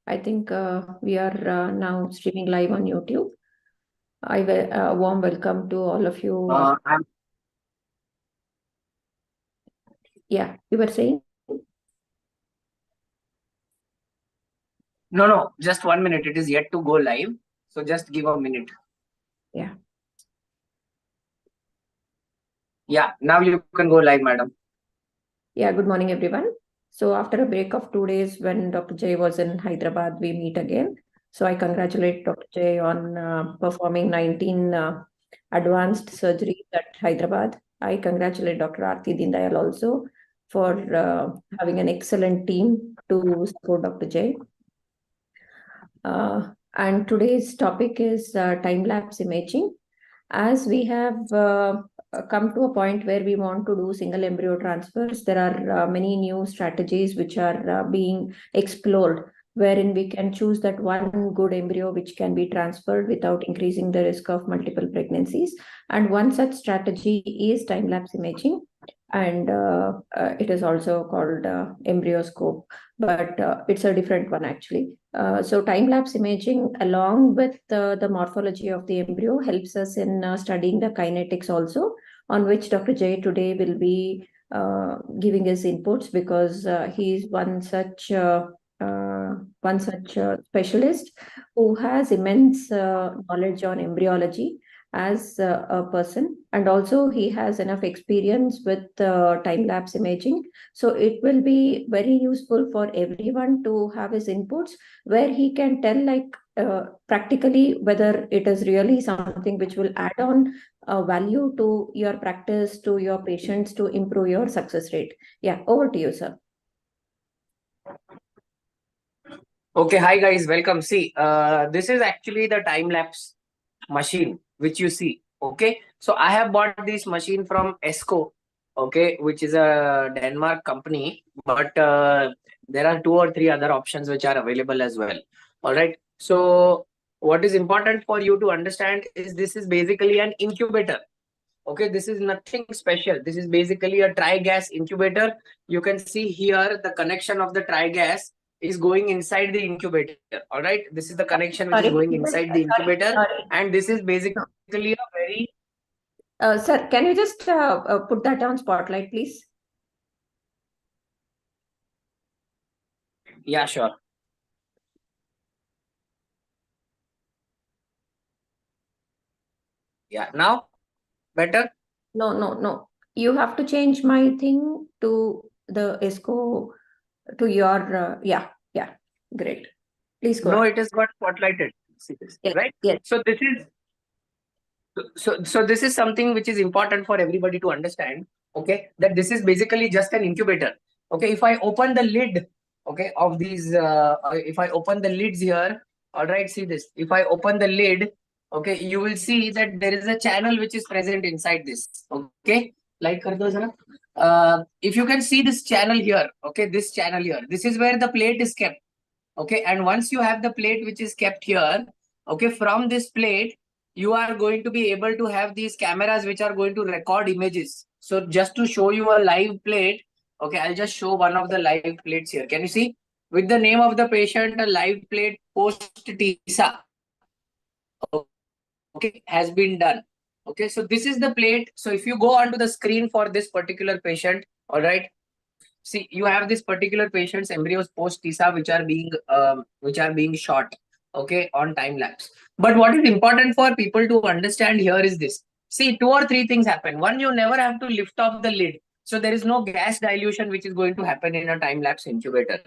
I think we are now streaming live on YouTube. I will warm welcome to all of you. Yeah, you were saying? No, just 1 minute. It is yet to go live. So just give a minute. Yeah. Yeah, now you can go live, madam. Yeah, good morning, everyone. So after a break of 2 days when Dr. Jay was in Hyderabad, we meet again. So I congratulate Dr. Jay on performing 19 advanced surgeries at Hyderabad. I congratulate Dr. Aarti Dindayal also for having an excellent team to support Dr. Jay. And today's topic is time-lapse imaging. As we have come to a point where we want to do single embryo transfers, there are many new strategies which are being explored, wherein we can choose that one good embryo which can be transferred without increasing the risk of multiple pregnancies. And one such strategy is time-lapse imaging. And it is also called embryoscope, but it's a different one actually. So time-lapse imaging, along with the morphology of the embryo, helps us in studying the kinetics also, on which Dr. Jay today will be giving his inputs, because he is one such specialist who has immense knowledge on embryology as a person, and also he has enough experience with time-lapse imaging. So it will be very useful for everyone to have his inputs, where he can tell practically whether it is really something which will add on value to your practice, to your patients, to improve your success rate. Yeah, over to you, sir. Okay, hi guys, welcome. See, this is actually the time-lapse machine which you see. Okay, so I have bought this machine from ESCO, okay, which is a Denmark company, but there are 2 or 3 other options which are available as well. All right, so what is important for you to understand is this is basically an incubator. Okay, this is nothing special. This is basically a tri-gas incubator. You can see here the connection of the tri-gas is going inside the incubator. All right, this is the connection which is going inside the incubator, and this is basically a very sir, can you just put that on spotlight, please? Yeah, sure. Yeah, now better? No. You have to change my thing to the ESCO, to your yeah. Great. Please go No, ahead. it has got spotlighted. See this, Yes, right? yes. So this is so this is something which is important for everybody to understand. Okay, that this is basically just an incubator. Okay, if I open the lid, okay, of these, if I open the lids here, all right, see this. If I open the lid, okay, you will see that there is a channel which is present inside this. Okay, like if you can see this channel here, okay, this channel here, this is where the plate is kept. Okay, and once you have the plate which is kept here, okay, from this plate you are going to be able to have these cameras which are going to record images. So just to show you a live plate, okay, I'll just show one of the live plates here. Can you see? With the name of the patient, a live plate post TISA, okay, has been done. Okay, so this is the plate. So if you go onto the screen for this particular patient, all right, see, you have this particular patient's embryos post TISA which are being shot, okay, on time lapse. But what is important for people to understand here is this. See, 2 or 3 things happen. One, you never have to lift off the lid. So there is no gas dilution which is going to happen in a time lapse incubator.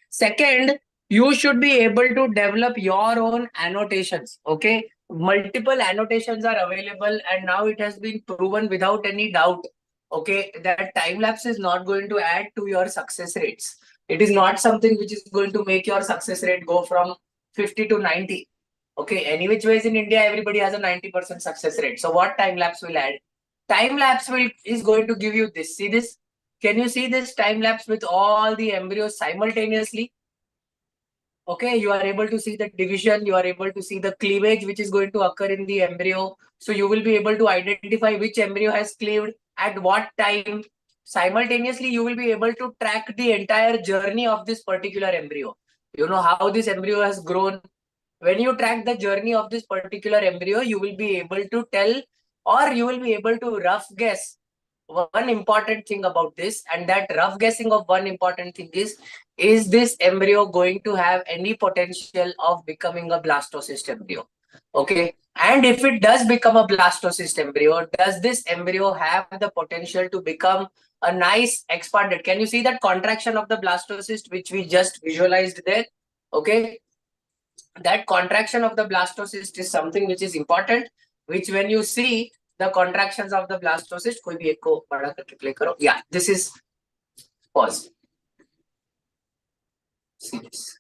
Second, you should be able to develop your own annotations. Okay, multiple annotations are available, and now it has been proven without any doubt, okay, that time lapse is not going to add to your success rates. It is not something which is going to make your success rate go from 50 to 90. Okay, any which ways in India, everybody has a 90% success rate. So what time lapse will add? Time lapse is going to give you this. See this? Can you see this time lapse with all the embryos simultaneously? Okay, you are able to see the division, you are able to see the cleavage which is going to occur in the embryo. So you will be able to identify which embryo has cleaved at what time. Simultaneously, you will be able to track the entire journey of this particular embryo. You know how this embryo has grown. When you track the journey of this particular embryo, you will be able to tell, or you will be able to rough guess one important thing about this. And that rough guessing of one important thing is this embryo going to have any potential of becoming a blastocyst embryo? Okay. And if it does become a blastocyst embryo, does this embryo have the potential to become a nice expanded? Can you see that contraction of the blastocyst which we just visualized there? Okay. That contraction of the blastocyst is something which is important, which when you see the contractions of the blastocyst, कोई भी एक को बड़ा करके play करो. Yeah, this is pause. See this.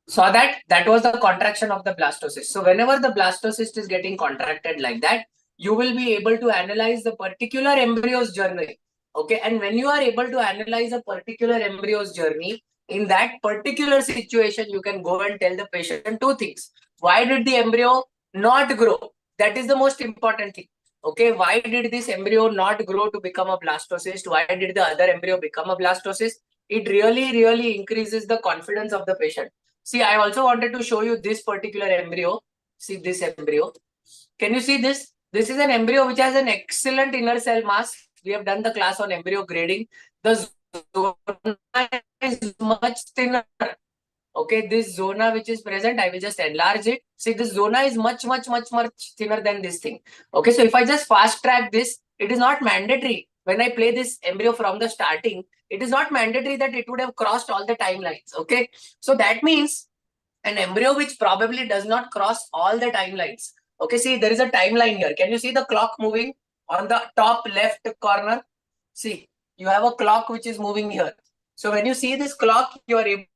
Saw that was the contraction of the blastocyst. So whenever the blastocyst is getting contracted like that, you will be able to analyze the particular embryo's journey. Okay, and when you are able to analyze a particular embryo's journey, in that particular situation, you can go and tell the patient two things. Why did the embryo not grow? That is the most important thing. Okay, why did this embryo not grow to become a blastocyst? Why did the other embryo become a blastocyst? It really increases the confidence of the patient. See, I also wanted to show you this particular embryo. See this embryo. Can you see this? This is an embryo which has an excellent inner cell mass. We have done the class on embryo grading. The zona is much thinner. Okay, this zona which is present, I will just enlarge it. See, this zona is much thinner than this thing. Okay, so if I just fast track this, it is not mandatory. When I play this embryo from the starting, it is not mandatory that it would have crossed all the timelines. Okay, so that means an embryo which probably does not cross all the timelines. Okay, see, there is a timeline here. Can you see the clock moving on the top left corner? See, you have a clock which is moving here. So when you see this clock, you are able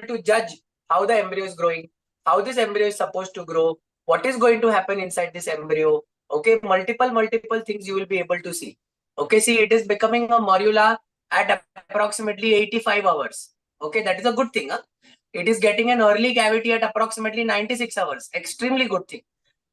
to judge how the embryo is growing, how this embryo is supposed to grow, what is going to happen inside this embryo. Okay, multiple things you will be able to see. Okay, see, it is becoming a morula at approximately 85 hours. Okay, that is a good thing. Huh? It is getting an early cavity at approximately 96 hours. Extremely good thing.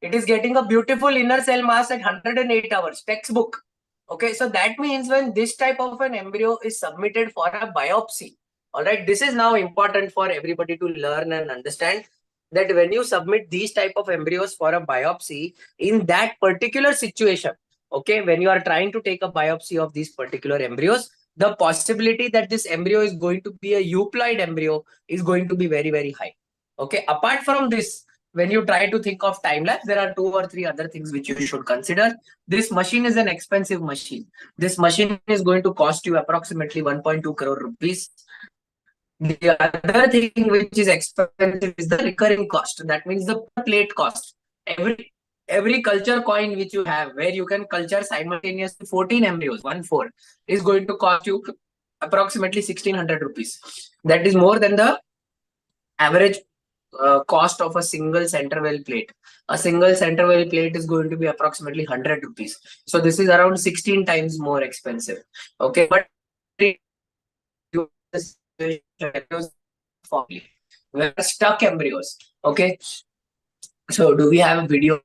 It is getting a beautiful inner cell mass at 108 hours. Textbook. Okay, so that means when this type of an embryo is submitted for a biopsy, all right, this is now important for everybody to learn and understand that when you submit these type of embryos for a biopsy, in that particular situation, okay, when you are trying to take a biopsy of these particular embryos, the possibility that this embryo is going to be a euploid embryo is going to be very high. Okay, apart from this, when you try to think of time lapse, there are 2 or 3 other things which you should consider. This machine is an expensive machine. This machine is going to cost you approximately 1.2 crore rupees. The other thing which is expensive is the recurring cost. That means the plate cost. Every culture coin which you have, where you can culture simultaneously 14 embryos, 1/4, is going to cost you approximately 1600 rupees. That is more than the average cost of a single center well plate. A single center well plate is going to be approximately 100 rupees. So this is around 16 times more expensive. Okay, but we are stuck embryos. Okay, so do we have a video?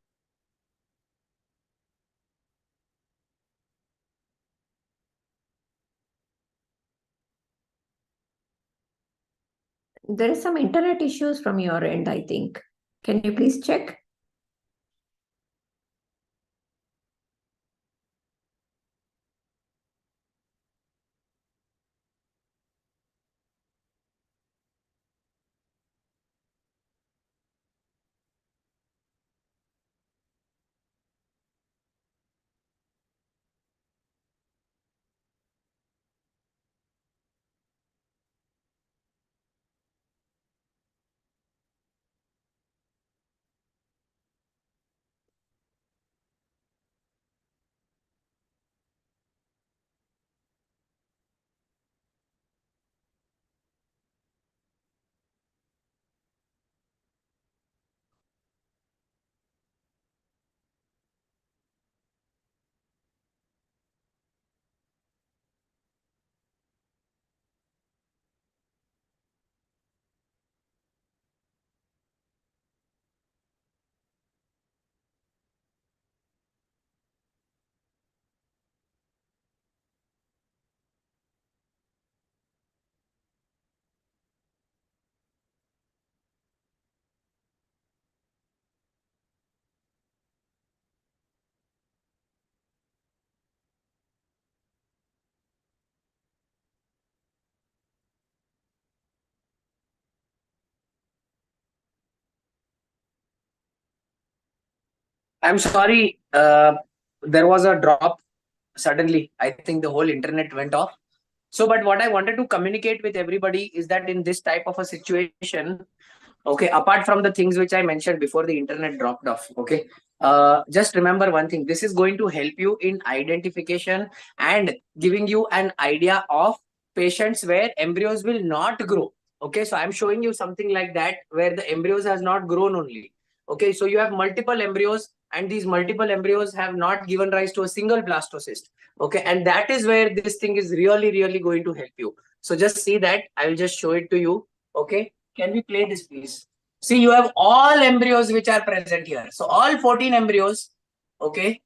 There is some internet issues from your end, I think. Can you please check? I'm sorry, there was a drop suddenly. I think the whole internet went off. So, but what I wanted to communicate with everybody is that in this type of a situation, okay, apart from the things which I mentioned before the internet dropped off, okay, just remember one thing. This is going to help you in identification and giving you an idea of patients where embryos will not grow. Okay, so I'm showing you something like that where the embryos has not grown only. Okay, so you have multiple embryos and these multiple embryos have not given rise to a single blastocyst. Okay, and that is where this thing is really going to help you. So just see that. I will just show it to you. Okay, can we play this, please? See, you have all embryos which are present here. So all 14 embryos. Okay.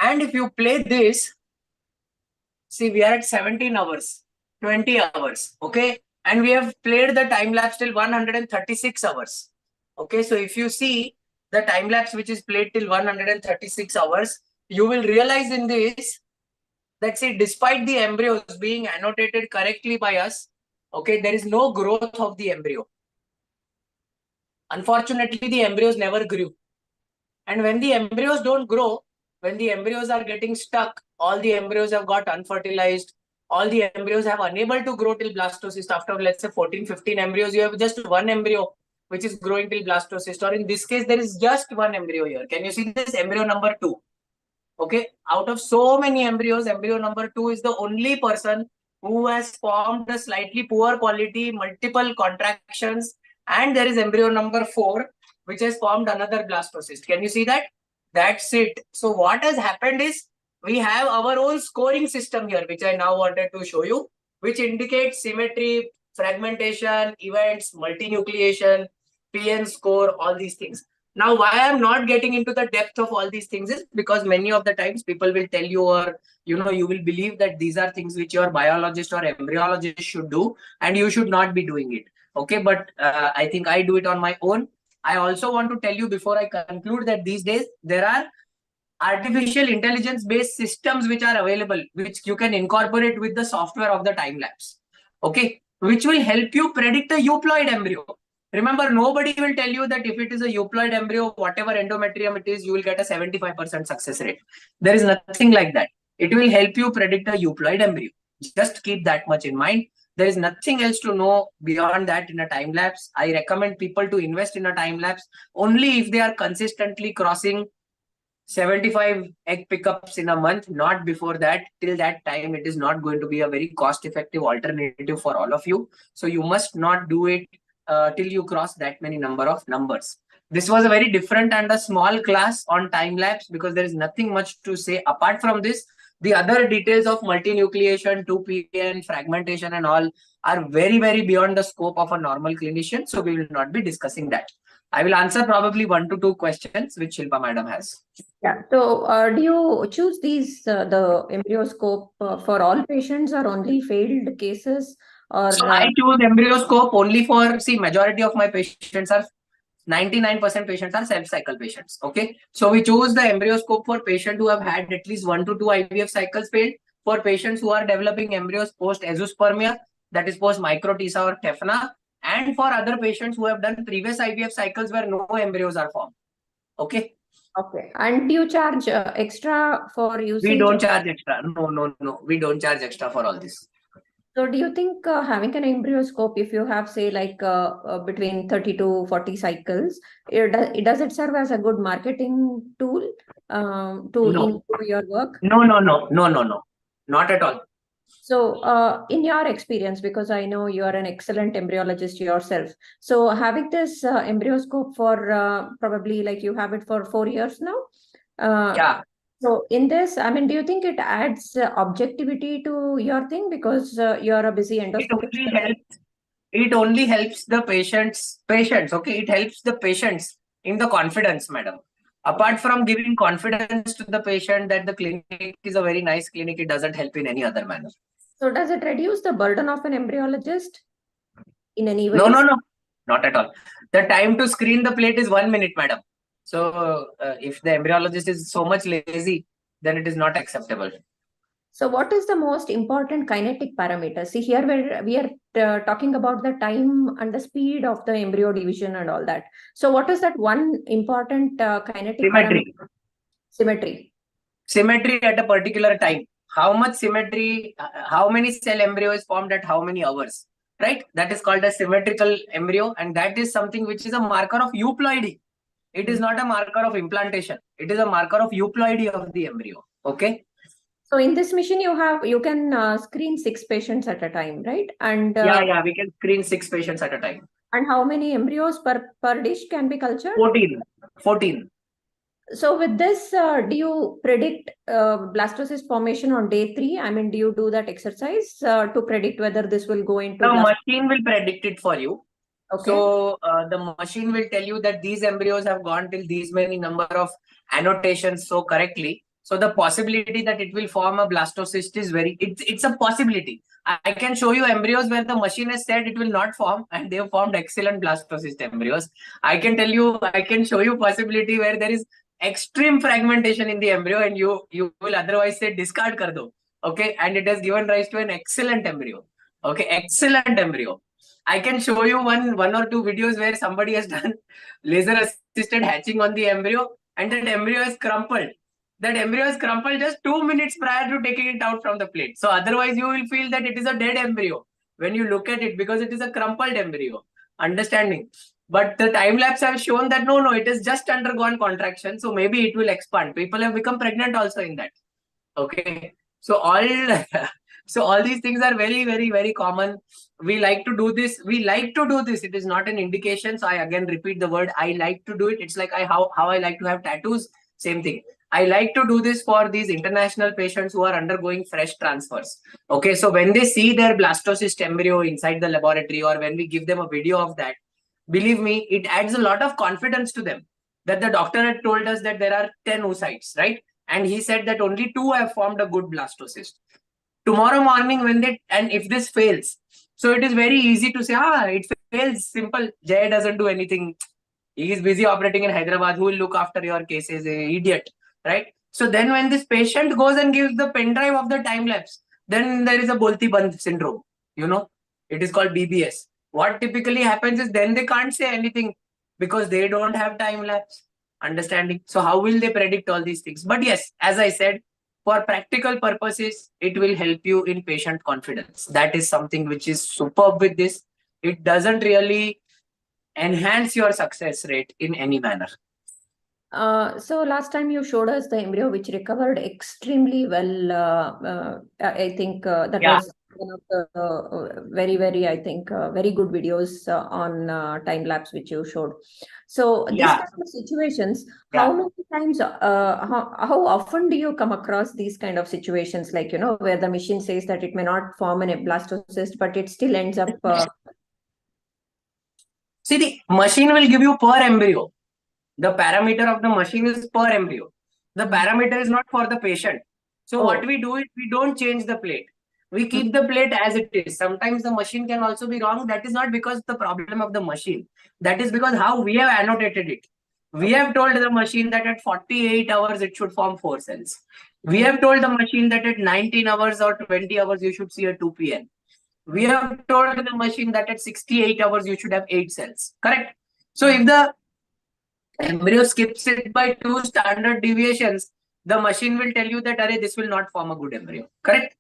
And if you play this, see, we are at 17 hours, 20 hours. Okay. And we have played the time lapse till 136 hours. Okay. So if you see the time lapse which is played till 136 hours, you will realize in this that, see, despite the embryos being annotated correctly by us, okay, there is no growth of the embryo. Unfortunately, the embryos never grew. And when the embryos don't grow, when the embryos are getting stuck, all the embryos have got unfertilized, all the embryos have unable to grow till blastocyst. After, let's say, 14, 15 embryos, you have just one embryo which is growing till blastocyst. Or in this case, there is just one embryo here. Can you see this? Embryo number 2. Okay, out of so many embryos, embryo number 2 is the only person who has formed a slightly poor quality, multiple contractions, and there is embryo number 4 which has formed another blastocyst. Can you see that? That's it. So what has happened is we have our own scoring system here, which I now wanted to show you, which indicates symmetry, fragmentation, events, multinucleation, PN score, all these things. Now, why I'm not getting into the depth of all these things is because many of the times people will tell you, or you will believe that these are things which your biologist or embryologist should do, and you should not be doing it. Okay, but I think I do it on my own. I also want to tell you before I conclude that these days there are artificial intelligence based systems which are available, which you can incorporate with the software of the time lapse. Okay, which will help you predict a euploid embryo. Remember, nobody will tell you that if it is a euploid embryo, whatever endometrium it is, you will get a 75% success rate. There is nothing like that. It will help you predict a euploid embryo. Just keep that much in mind. There is nothing else to know beyond that in a time lapse. I recommend people to invest in a time lapse only if they are consistently crossing 75 egg pickups in a month, not before that. Till that time, it is not going to be a very cost-effective alternative for all of you. So you must not do it till you cross that many number of numbers. This was a very different and a small class on time-lapse because there is nothing much to say. Apart from this, the other details of multinucleation, 2PN, fragmentation and all are very beyond the scope of a normal clinician. So we will not be discussing that. I will answer probably 1 to 2 questions which Shilpa madam has. Yeah. So, do you choose these the embryoscope for all patients or only failed cases? Or So I choose embryoscope only for, see, majority of my patients are 99% patients are self-cycle patients. Okay. So we choose the embryoscope for patients who have had at least 1 to 2 IVF cycles failed, for patients who are developing embryos post azoospermia, that is post micro-TISA or TEFNA, and for other patients who have done previous IVF cycles where no embryos are formed. Okay. Okay. And do you charge extra for usage? We don't charge extra. No. We don't charge extra for all this. So do you think having an embryoscope, if you have, say, like between 30 to 40 cycles, does it serve as a good marketing tool to improve your work? No. Not at all. So in your experience, because I know you are an excellent embryologist yourself, so having this embryoscope for probably like you have it for 4 years now. Yeah. So in this, I mean, do you think it adds objectivity to your thing because you're a busy endoscopist? It only helps the patients. Okay, it helps the patients in the confidence, madam. Apart from giving confidence to the patient that the clinic is a very nice clinic, it doesn't help in any other manner. So does it reduce the burden of an embryologist in any way? No, not at all. The time to screen the plate is 1 minute, madam. So if the embryologist is so much lazy, then it is not acceptable. So what is the most important kinetic parameter? See, here we are talking about the time and the speed of the embryo division and all that. So what is that one important kinetic parameter? Symmetry. Symmetry at a particular time. How much symmetry, how many cell embryo is formed at how many hours, right? That is called a symmetrical embryo, and that is something which is a marker of euploidy. It is not a marker of implantation. It is a marker of euploidy of the embryo. Okay. So in this machine, you can screen 6 patients at a time, right? And yeah, we can screen 6 patients at a time. And how many embryos per dish can be cultured? 14. So with this, do you predict blastocyst formation on day 3? I mean, do you do that exercise to predict whether this will go into the machine will predict it for you. Okay. So the machine will tell you that these embryos have gone till these many number of annotations so correctly. So the possibility that it will form a blastocyst is it's a possibility. I can show you embryos where the machine has said it will not form and they have formed excellent blastocyst embryos. I can show you possibility where there is extreme fragmentation in the embryo and you will otherwise say discard kar do. Okay, and it has given rise to an excellent embryo. Okay, excellent embryo. I can show you one or two videos where somebody has done laser assisted hatching on the embryo and that embryo is crumpled. That embryo is crumpled just 2 minutes prior to taking it out from the plate. So otherwise you will feel that it is a dead embryo when you look at it because it is a crumpled embryo. Understanding? But the time lapse have shown that no, it has just undergone contraction. So maybe it will expand. People have become pregnant also in that. Okay. So all these things are very, very, very common. We like to do this. It is not an indication. So I again repeat the word. I like to do it. It's like how I like to have tattoos. Same thing. I like to do this for these international patients who are undergoing fresh transfers. Okay. So when they see their blastocyst embryo inside the laboratory or when we give them a video of that, believe me, it adds a lot of confidence to them that the doctor had told us that there are 10 oocytes, right? And he said that only 2 have formed a good blastocyst. Tomorrow morning, if this fails, so it is very easy to say, it fails, simple. Jay doesn't do anything. He is busy operating in Hyderabad. Who will look after your cases? Idiot, right? So then when this patient goes and gives the pen drive of the time lapse, then there is a Bolti Bandh syndrome. It is called BBS. What typically happens is then they can't say anything because they don't have time lapse. Understanding? So how will they predict all these things? But yes, as I said, for practical purposes, it will help you in patient confidence. That is something which is superb with this. It doesn't really enhance your success rate in any manner. So last time you showed us the embryo which recovered extremely well. I think that was one of the very, very, I think, very good videos on time lapse which you showed. So these kind of situations, how many times, how often do you come across these kind of situations, like, where the machine says that it may not form an blastocyst, but it still ends up... See, the machine will give you per embryo. The parameter of the machine is per embryo. The parameter is not for the patient. So what we do is we don't change the plate. We keep the plate as it is. Sometimes the machine can also be wrong. That is not because the problem of the machine. That is because how we have annotated it. We have told the machine that at 48 hours it should form 4 cells. We have told the machine that at 19 hours or 20 hours you should see a 2PN. We have told the machine that at 68 hours you should have 8 cells. Correct? So if the embryo skips it by 2 standard deviations, the machine will tell you that this will not form a good embryo. Correct?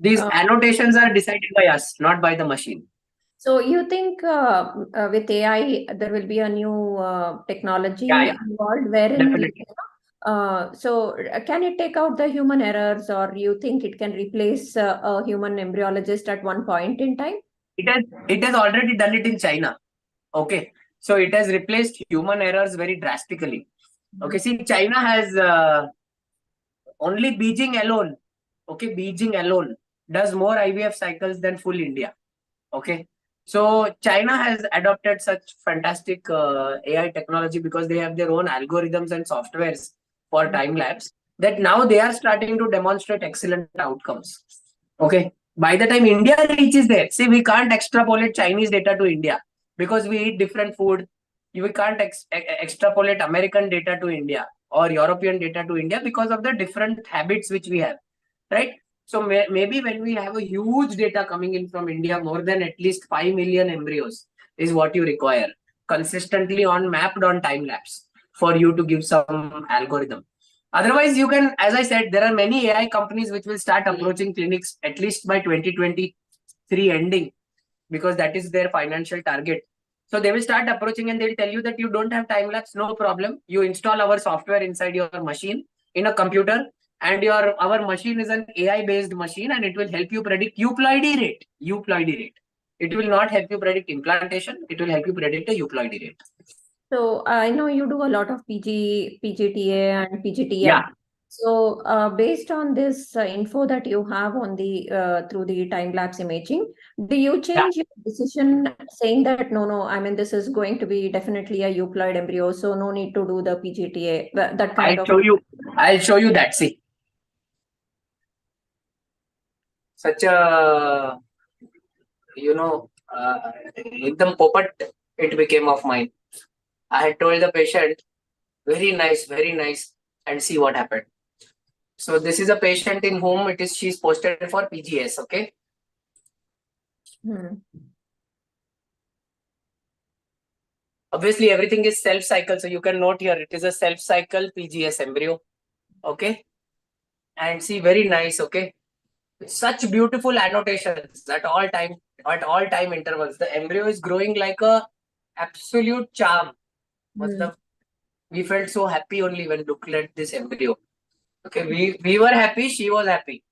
These annotations are decided by us, not by the machine. So you think with AI, there will be a new technology involved wherein... So can it take out the human errors, or you think it can replace a human embryologist at one point in time? It has already done it in China. Okay. So it has replaced human errors very drastically. Okay. See, China has only Beijing alone. Okay. Beijing alone does more IVF cycles than full India. Okay. So China has adopted such fantastic AI technology because they have their own algorithms and softwares for time lapse that now they are starting to demonstrate excellent outcomes. Okay. By the time India reaches there, see, we can't extrapolate Chinese data to India because we eat different food. We can't extrapolate American data to India or European data to India because of the different habits which we have. right? So maybe when we have a huge data coming in from India, more than at least 5 million embryos is what you require consistently on mapped on time lapse for you to give some algorithm. Otherwise, you can, as I said, there are many AI companies which will start approaching clinics at least by 2023 ending, because that is their financial target. So they will start approaching and they'll tell you that you don't have time lapse, no problem. You install our software inside your machine in a computer, and our machine is an AI based machine, and it will help you predict euploidy rate. Euploidy rate. It will not help you predict implantation. It will help you predict a euploidy rate. So I know you do a lot of PGTA and PGTM. Yeah. So based on this info that you have on the through the time-lapse imaging, do you change your decision saying that no, I mean this is going to be definitely a euploid embryo, so no need to do the PGTA, that kind of. I'll show you that. See, such a ekdam popat it became of mine. I had told the patient, very nice, and see what happened. So this is a patient in whom she's posted for PGS, okay? Obviously, everything is self-cycle, so you can note here, it is a self-cycle PGS embryo, okay? And see, very nice, okay? Such beautiful annotations at all time intervals. The embryo is growing like a absolute charm. We felt so happy only when looking at this embryo. Okay, we were happy, she was happy,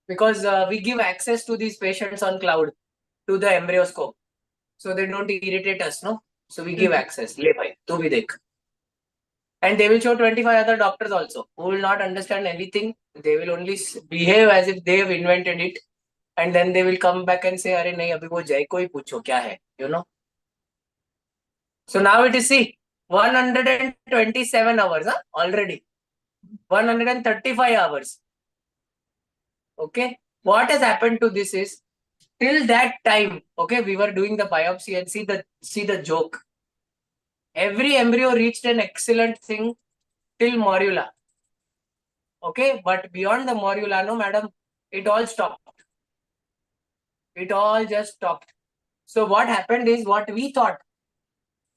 because we give access to these patients on cloud to the embryoscope, so they don't irritate us, no? So we give access. Le bhai, tu bhi dekh. And they will show 25 other doctors also who will not understand anything. They will only behave as if they have invented it, and then they will come back and say, "Arey nahi, abhi wo Jai ko hi pucho kya hai," you know. So now it is, see, 127 hours, already 135 hours. Okay, what has happened to this is, till that time, okay, we were doing the biopsy, and see the joke. Every embryo reached an excellent thing till morula. Okay, but beyond the morula, no, madam, it all stopped. It all just stopped. So what happened is, what we thought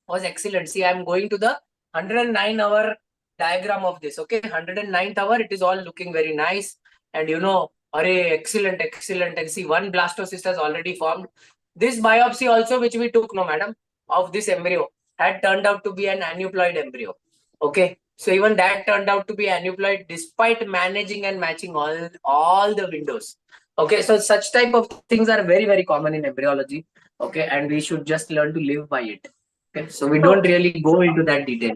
was excellent. See, I'm going to the 109-hour diagram of this. Okay, 109th hour, it is all looking very nice. And array, excellent. And see, one blastocyst has already formed. This biopsy also, which we took, no, madam, of this embryo, had turned out to be an aneuploid embryo. Okay, so even that turned out to be aneuploid despite managing and matching all the windows. Okay, so such type of things are very, very common in embryology. Okay, and we should just learn to live by it. Okay, so we don't really go into that detail.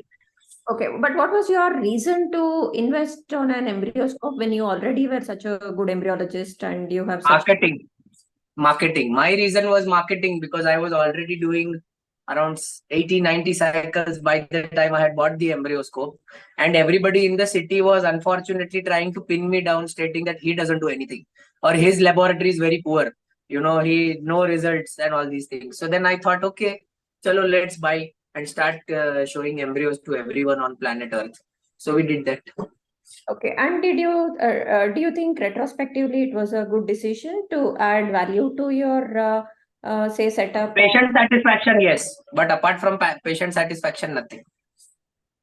Okay, but what was your reason to invest on an embryoscope when you already were such a good embryologist and you have such marketing. My reason was marketing, because I was already doing around 80-90 cycles by the time I had bought the embryoscope, and everybody in the city was unfortunately trying to pin me down, stating that he doesn't do anything, or his laboratory is very poor, he no results and all these things. So then I thought, okay, chalo, let's buy and start showing embryos to everyone on planet Earth. So we did that. Okay, and do you think retrospectively it was a good decision to add value to your say setup? Patient satisfaction, yes, but apart from patient satisfaction, nothing.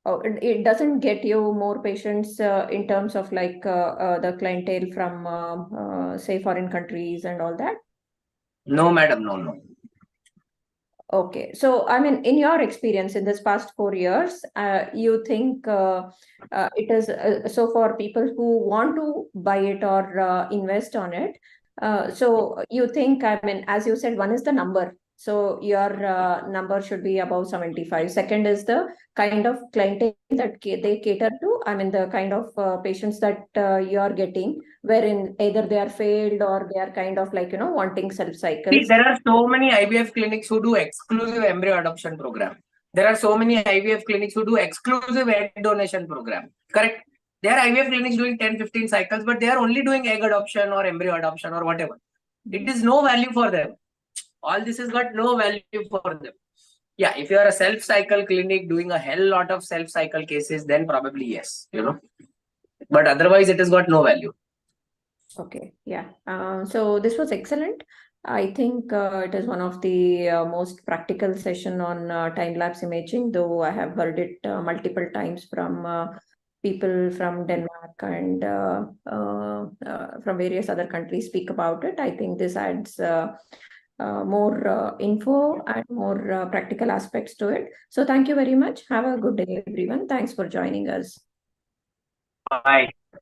Oh, it doesn't get you more patients in terms of like the clientele from say foreign countries and all that? No, madam, no. Okay, so I mean, in your experience in this past 4 years, you think it is so for people who want to buy it or invest on it. So you think, I mean, as you said, one is the number. So your number should be above 75. Second is the kind of clientele that they cater to. I mean, the kind of patients that you are getting, wherein either they are failed or they are kind of like, wanting self-cycles. See, there are so many IVF clinics who do exclusive embryo adoption program. There are so many IVF clinics who do exclusive egg donation program. Correct? There are IVF clinics doing 10-15 cycles, but they are only doing egg adoption or embryo adoption or whatever. It is no value for them. All this has got no value for them. Yeah, if you are a self-cycle clinic doing a hell lot of self-cycle cases, then probably yes, But otherwise, it has got no value. Okay, yeah. So this was excellent. I think it is one of the most practical session on time-lapse imaging, though I have heard it multiple times from people from Denmark and from various other countries speak about it. I think this adds more info and more practical aspects to it. So thank you very much. Have a good day, everyone. Thanks for joining us. Bye.